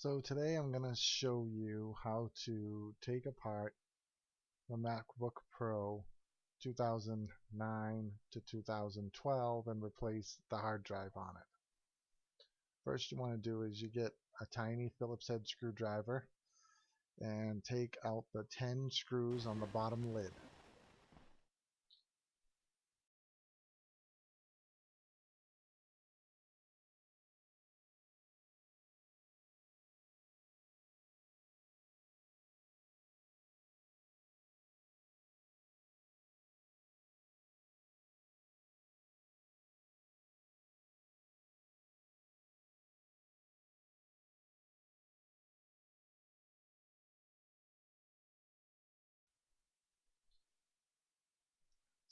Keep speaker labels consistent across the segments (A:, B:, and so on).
A: So today I'm going to show you how to take apart the MacBook Pro 2009 to 2012 and replace the hard drive on it. First you want to do is you get a tiny Phillips head screwdriver and take out the 10 screws on the bottom lid.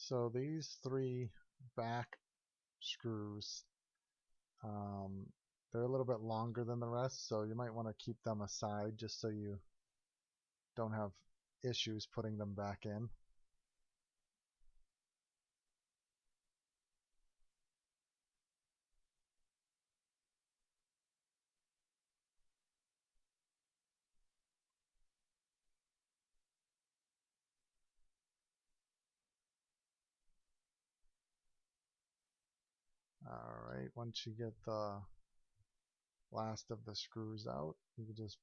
A: So these three back screws, they're a little bit longer than the rest, so you might want to keep them aside just so you don't have issues putting them back in. Alright, once you get the last of the screws out, you can just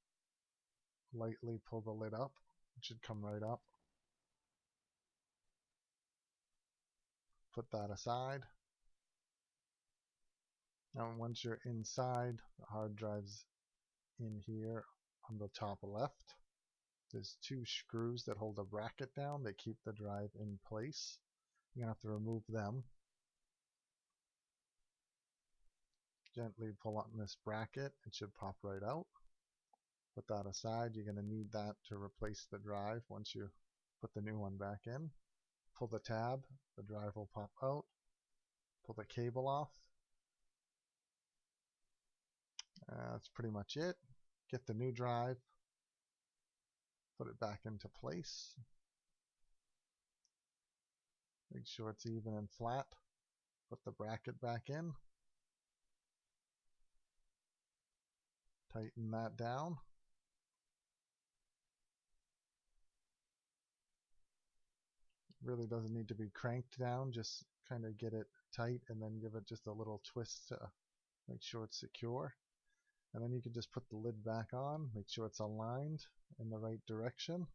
A: lightly pull the lid up. It should come right up. Put that aside. Now once you're inside, the hard drive's in here on the top left. There's two screws that hold the bracket down. They keep the drive in place. You're going to have to remove them. Gently pull on this bracket. It should pop right out. Put that aside. You're going to need that to replace the drive once you put the new one back in. Pull the tab. The drive will pop out. Pull the cable off. That's pretty much it. Get the new drive. Put it back into place. Make sure it's even and flat. Put the bracket back in. Tighten that down. Really doesn't need to be cranked down, just kind of get it tight and then give it just a little twist to make sure it's secure. And then you can just put the lid back on, make sure it's aligned in the right direction.